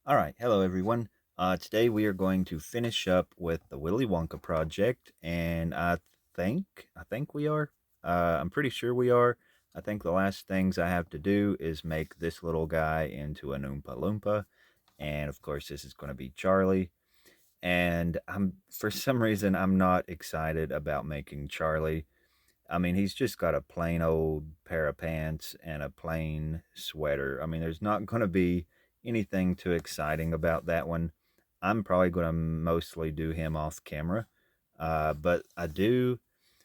All right, hello everyone. Today we are going to finish up with the Willy Wonka project, and I think we are. I'm pretty sure we are. I think the last things I have to do is make this little guy into an Oompa Loompa, and of course this is going to be Charlie. And I'm for some reason I'm not excited about making Charlie. I mean, he's just got a plain old pair of pants and a plain sweater. I mean, there's not going to be anything too exciting about that one. I'm probably going to mostly do him off camera. But I do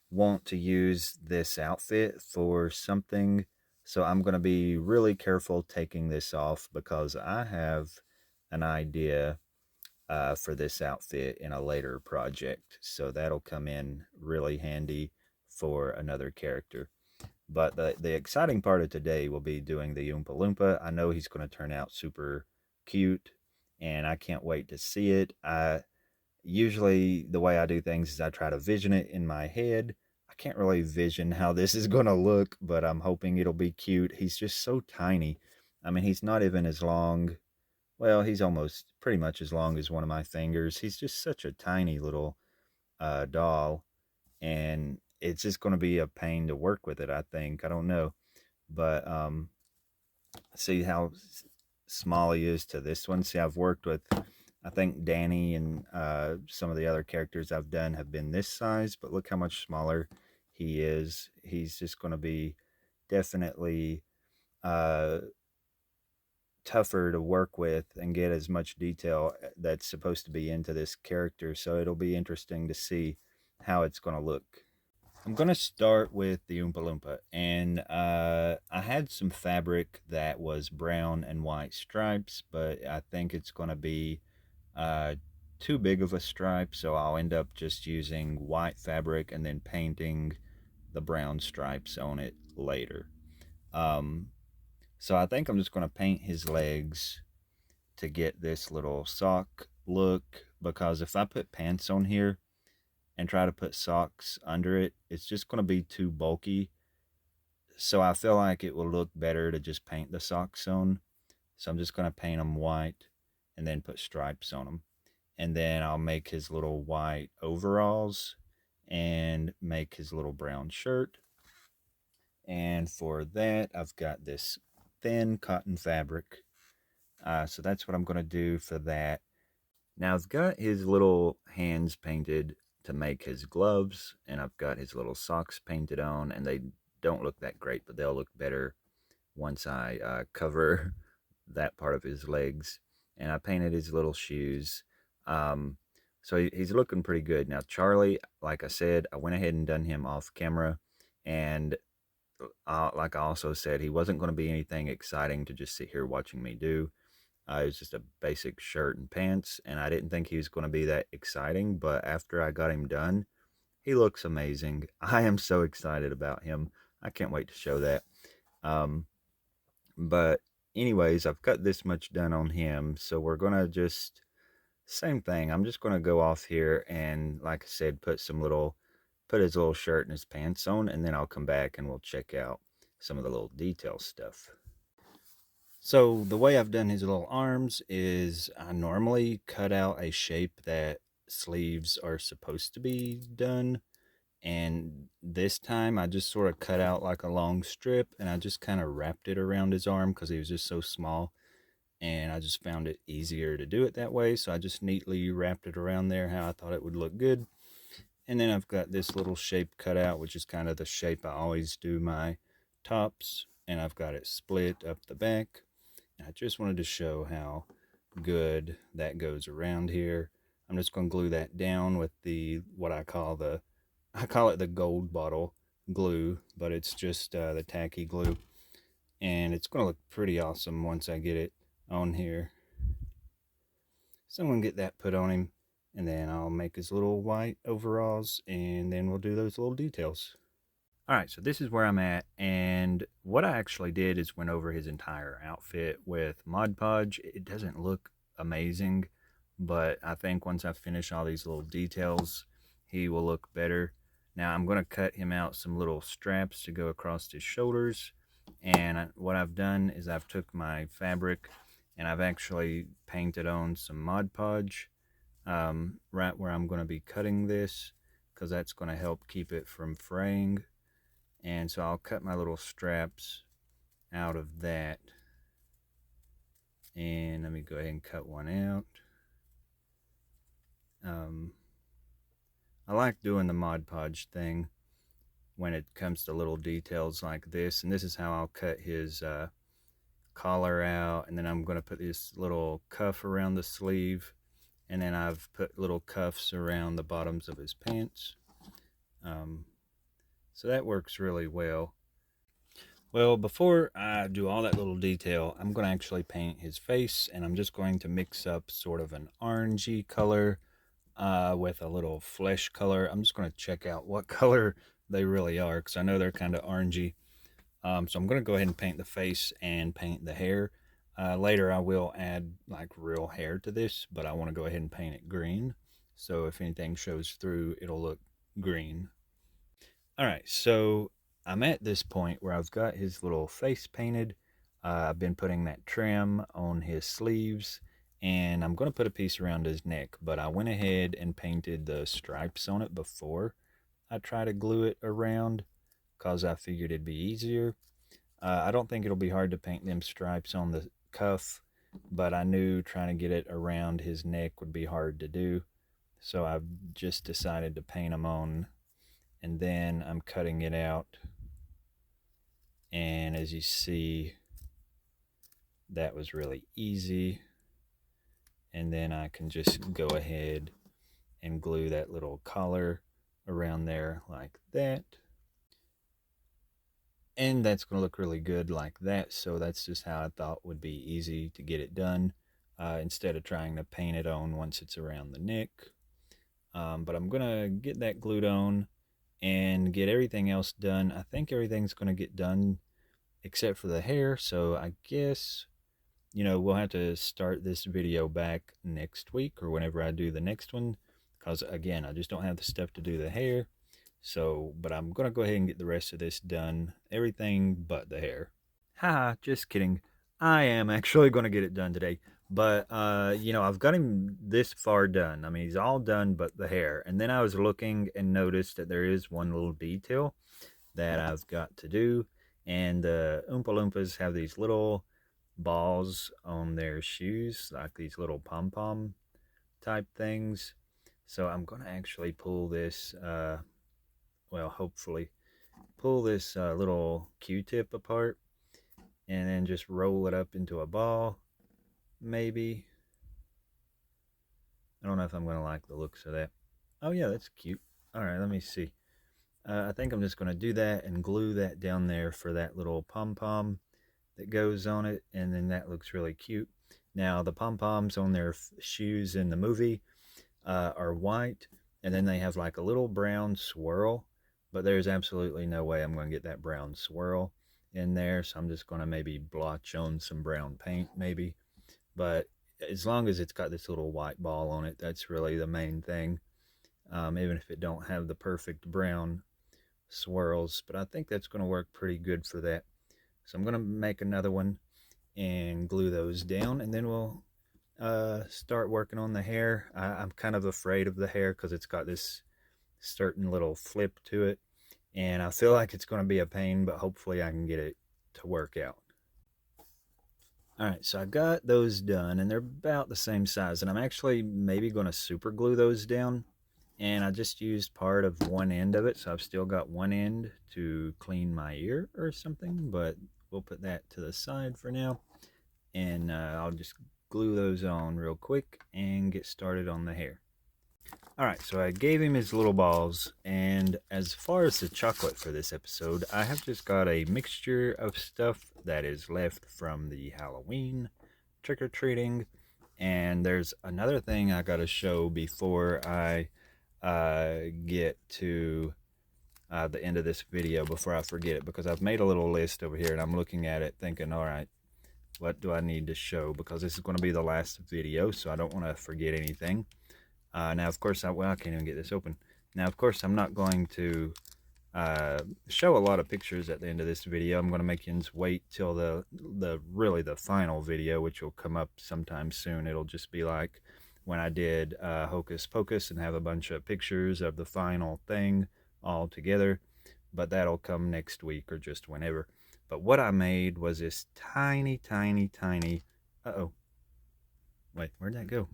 want to use this outfit for something. So I'm going to be really careful taking this off because I have an idea for this outfit in a later project. So that'll come in really handy for another character. But the exciting part of today will be doing the Oompa Loompa. I know he's going to turn out super cute, and I can't wait to see it. Usually, the way I do things is I try to vision it in my head. I can't really vision how this is going to look, but I'm hoping it'll be cute. He's just so tiny. I mean, he's not even as long, well, he's almost pretty much as long as one of my fingers. He's just such a tiny little doll, and it's just going to be a pain to work with it. I think. I don't know, but see how small he is to this one. See, I've worked with. I think Danny and some of the other characters I've done have been this size, but look how much smaller he is. He's just going to be definitely uh, tougher to work with and get as much detail that's supposed to be into this character. So it'll be interesting to see how it's going to look. I'm going to start with the Oompa Loompa. And I had some fabric that was brown and white stripes, but I think it's going to be uh, too big of a stripe. So I'll end up just using white fabric and then painting the brown stripes on it later. Um, so I think I'm just going to paint his legs to get this little sock look, because if I put pants on here and try to put socks under it, it's just going to be too bulky. So I feel like it will look better to just paint the socks on. So I'm just going to paint them white and then put stripes on them. And then I'll make his little white overalls and make his little brown shirt. And for that, I've got this thin cotton fabric. So that's what I'm going to do for that. Now I've got his little hands painted to make his gloves, and I've got his little socks painted on, and they don't look that great, but they'll look better once I cover that part of his legs. And I painted his little shoes. Um, so he's looking pretty good. Now, Charlie, like I said, I went ahead and done him off camera. And like I also said, he wasn't going to be anything exciting to just sit here watching me do. It was just a basic shirt and pants, and I didn't think he was going to be that exciting. But after I got him done, he looks amazing. I am so excited about him. I can't wait to show that. Um, but, anyways, I've got this much done on him, so we're going to just, same thing. I'm just going to go off here and, like I said, put his little shirt and his pants on, and then I'll come back and we'll check out some of the little detail stuff. So the way I've done his little arms is I normally cut out a shape that sleeves are supposed to be done. And this time I just sort of cut out like a long strip and I just kind of wrapped it around his arm because he was just so small. And I just found it easier to do it that way. So I just neatly wrapped it around there how I thought it would look good. And then I've got this little shape cut out, which is kind of the shape I always do my tops. And I've got it split up the back. I just wanted to show how good that goes around here. I'm just going to glue that down with the what I call it the gold bottle glue, but it's just the tacky glue, and it's going to look pretty awesome once I get it on here. So I'm going to get that put on him, and then I'll make his little white overalls, and then we'll do those little details. All right, so this is where I'm at, and what I actually did is went over his entire outfit with Mod Podge. It doesn't look amazing, but I think once I finish all these little details, he will look better. Now I'm going to cut him out some little straps to go across his shoulders, and what I've done is I've took my fabric and I've actually painted on some Mod Podge right where I'm going to be cutting this, because that's going to help keep it from fraying. And so I'll cut my little straps out of that, and let me go ahead and cut one out. I like doing the Mod Podge thing when it comes to little details like this, and this is how I'll cut his collar out, and then I'm going to put this little cuff around the sleeve, and then I've put little cuffs around the bottoms of his pants. So that works really well. Well, before I do all that little detail, I'm going to actually paint his face, and I'm just going to mix up sort of an orangey color with a little flesh color. I'm just going to check out what color they really are, because I know they're kind of orangey. So I'm going to go ahead and paint the face and paint the hair. Later I will add like real hair to this, but I want to go ahead and paint it green. So if anything shows through, it'll look green. Alright, so I'm at this point where I've got his little face painted. I've been putting that trim on his sleeves, and I'm going to put a piece around his neck, but I went ahead and painted the stripes on it before I try to glue it around, because I figured it'd be easier. I don't think it'll be hard to paint them stripes on the cuff, but I knew trying to get it around his neck would be hard to do, so I've just decided to paint them on, and then I'm cutting it out, and as you see, that was really easy. And then I can just go ahead and glue that little collar around there like that, and that's going to look really good like that. So that's just how I thought would be easy to get it done, instead of trying to paint it on once it's around the neck. But I'm going to get that glued on and get everything else done. I think everything's going to get done except for the hair, so I guess, we'll have to start this video back next week or whenever I do the next one, because again, I just don't have the stuff to do the hair. So, but I'm going to go ahead and get the rest of this done. Everything but the hair. Haha, just kidding. I am actually going to get it done today. But, I've got him this far done. I mean, he's all done but the hair. And then I was looking and noticed that there is one little detail that I've got to do. And the Oompa Loompas have these little balls on their shoes, like these little pom-pom type things. So I'm going to actually pull this, hopefully pull this little Q-tip apart and then just roll it up into a ball, maybe. I don't know if I'm going to like the looks of that. Oh yeah, that's cute. Alright, let me see. I think I'm just going to do that and glue that down there for that little pom-pom that goes on it, and then that looks really cute. Now the pom-poms on their shoes in the movie are white, and then they have like a little brown swirl, but there's absolutely no way I'm going to get that brown swirl in there, so I'm just going to maybe blotch on some brown paint maybe. But as long as it's got this little white ball on it, that's really the main thing, even if it don't have the perfect brown swirls. But I think that's going to work pretty good for that. So I'm going to make another one and glue those down, and then we'll start working on the hair. I'm kind of afraid of the hair because it's got this certain little flip to it, and I feel like it's going to be a pain, but hopefully I can get it to work out. Alright, so I got those done, and they're about the same size, and I'm actually maybe going to super glue those down, and I just used part of one end of it, so I've still got one end to clean my ear or something, but we'll put that to the side for now, and I'll just glue those on real quick and get started on the hair. Alright, so I gave him his little balls, and as far as the chocolate for this episode, I have just got a mixture of stuff that is left from the Halloween trick-or-treating, and there's another thing I gotta show before I get to the end of this video, before I forget it, because I've made a little list over here, and I'm looking at it thinking, alright, what do I need to show, because this is going to be the last video, so I don't want to forget anything. Now, of course, I can't even get this open. Now, of course, I'm not going to uh, show a lot of pictures at the end of this video. I'm going to make you wait till the final video, which will come up sometime soon. It'll just be like when I did Hocus Pocus and have a bunch of pictures of the final thing all together. But that'll come next week or just whenever. But what I made was this tiny, tiny, tiny. Uh-oh. Wait, where'd that go?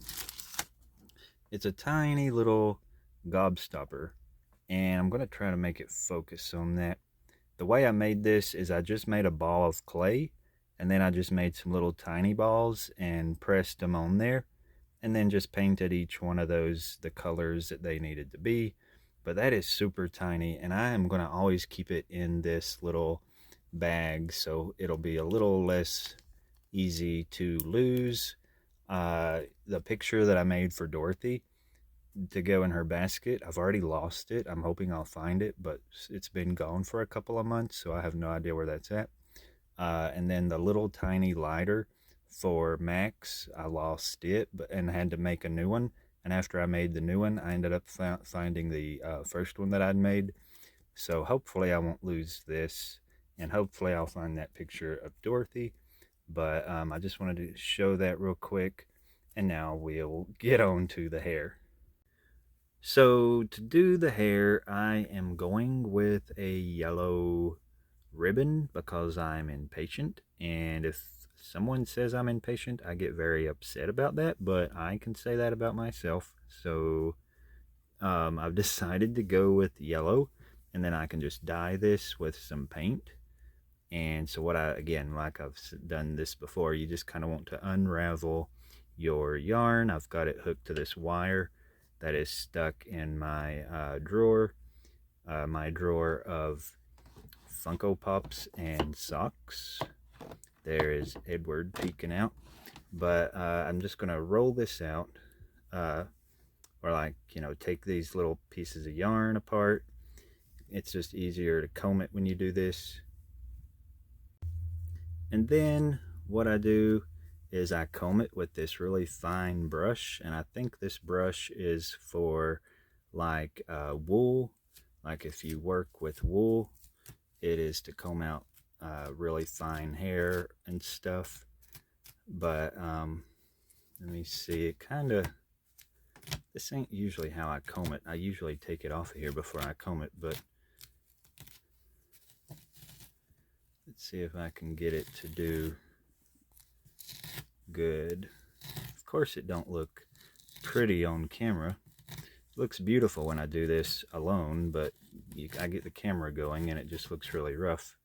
It's a tiny little gobstopper, and I'm going to try to make it focus on that. The way I made this is I just made a ball of clay, and then I just made some little tiny balls and pressed them on there, and then just painted each one of those the colors that they needed to be. But that is super tiny, and I am going to always keep it in this little bag so it'll be a little less easy to lose. The picture that I made for Dorothy to go in her basket, I've already lost it. I'm hoping I'll find it, but it's been gone for a couple of months, so I have no idea where that's at. And then the little tiny lighter for Max, I lost it and had to make a new one. And after I made the new one, I ended up finding the first one that I'd made. So hopefully I won't lose this, and hopefully I'll find that picture of Dorothy. But I just wanted to show that real quick, and now we'll get on to the hair. So to do the hair, I am going with a yellow ribbon because I'm impatient. And if someone says I'm impatient, I get very upset about that, but I can say that about myself. So I've decided to go with yellow, and then I can just dye this with some paint. And so what again, like I've done this before, you just kind of want to unravel your yarn. I've got it hooked to this wire that is stuck in my my drawer of Funko Pops and socks. There is Edward peeking out. But I'm just going to roll this out, or like, take these little pieces of yarn apart. It's just easier to comb it when you do this. And then what I do is I comb it with this really fine brush, and I think this brush is for like wool. Like if you work with wool, it is to comb out really fine hair and stuff. But let me see, it kind of, this ain't usually how I comb it. I usually take it off of here before I comb it, but let's see if I can get it to do good. Of course it don't look pretty on camera. It looks beautiful when I do this alone, but I get the camera going and it just looks really rough.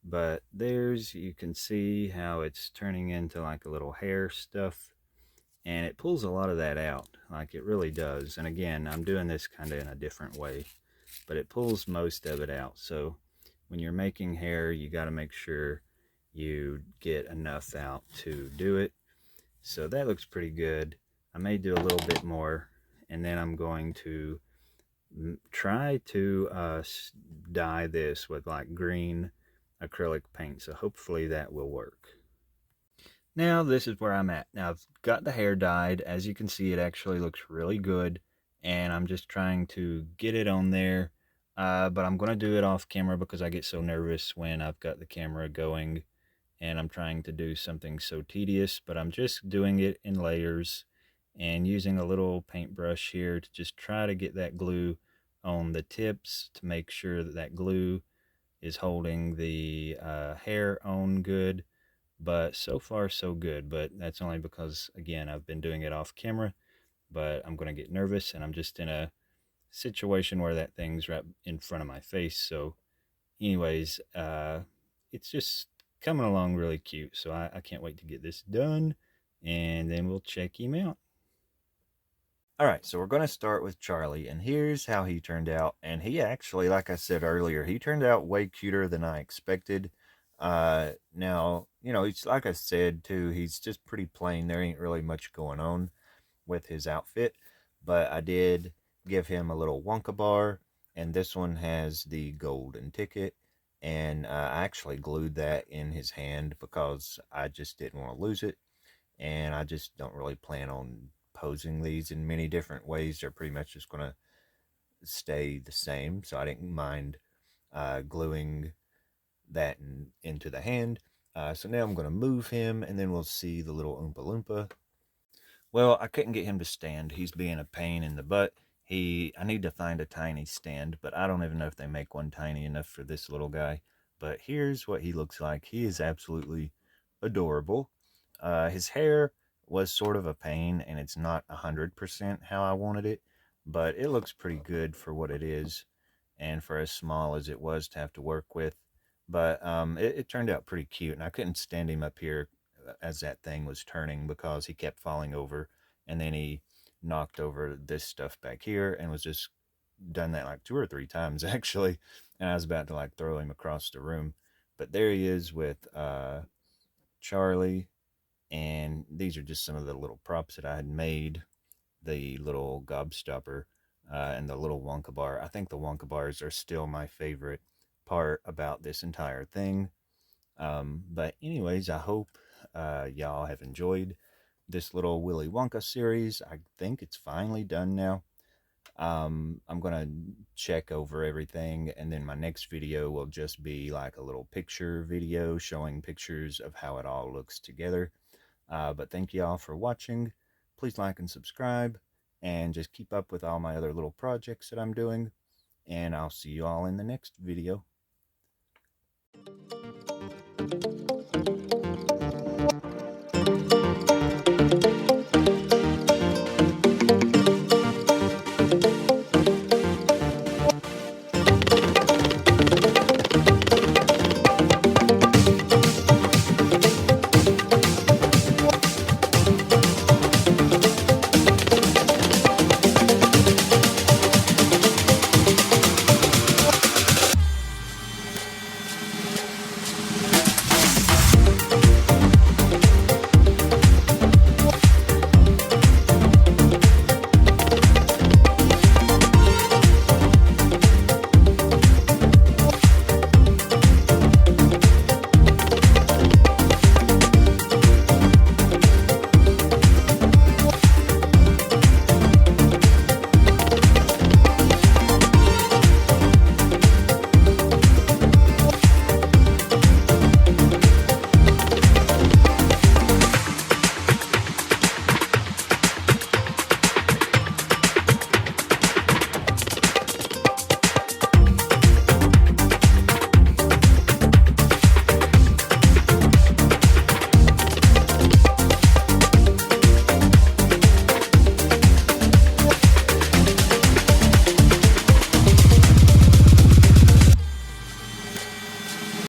But you can see how it's turning into like a little hair stuff, and it pulls a lot of that out, like it really does. And again, I'm doing this kind of in a different way, but it pulls most of it out. So when you're making hair, you got to make sure you get enough out to do it. So that looks pretty good. I may do a little bit more, and then I'm going to try to dye this with like green acrylic paint. So hopefully that will work. Now this is where I'm at. Now I've got the hair dyed. As you can see, it actually looks really good, and I'm just trying to get it on there. But I'm going to do it off camera because I get so nervous when I've got the camera going and I'm trying to do something so tedious. But I'm just doing it in layers and using a little paintbrush here to just try to get that glue on the tips to make sure that that glue is holding the hair on good. But so far so good. But that's only because, again, I've been doing it off camera, but I'm going to get nervous, and I'm just in a situation where that thing's right in front of my face. So anyways, it's just coming along really cute. So I can't wait to get this done, and then we'll check him out. All right, so we're going to start with Charlie, and here's how he turned out. And he actually, like I said earlier, he turned out way cuter than I expected. Now, it's like I said too, he's just pretty plain. There ain't really much going on with his outfit, but I did give him a little Wonka bar, and this one has the golden ticket. And I actually glued that in his hand because I just didn't want to lose it, and I just don't really plan on posing these in many different ways. They're pretty much just going to stay the same, so I didn't mind gluing that into the hand. So now I'm going to move him, and then we'll see the little Oompa Loompa. Well, I couldn't get him to stand. He's being a pain in the butt. I need to find a tiny stand, but I don't even know if they make one tiny enough for this little guy. But here's what he looks like. He is absolutely adorable. His hair was sort of a pain, and it's not 100% how I wanted it, but it looks pretty good for what it is, and for as small as it was to have to work with. But it turned out pretty cute, and I couldn't stand him up here as that thing was turning because he kept falling over, and then he knocked over this stuff back here and was just done that like 2 or 3 times actually, and I was about to like throw him across the room. But there he is with Charlie, and these are just some of the little props that I had made. The little gobstopper and the little Wonka bar. I think the Wonka bars are still my favorite part about this entire thing. But anyways, I hope y'all have enjoyed this little Willy Wonka series. I think it's finally done now. I'm gonna check over everything, and then my next video will just be like a little picture video showing pictures of how it all looks together. But thank y'all for watching. Please like and subscribe, and just keep up with all my other little projects that I'm doing. And I'll see you all in the next video.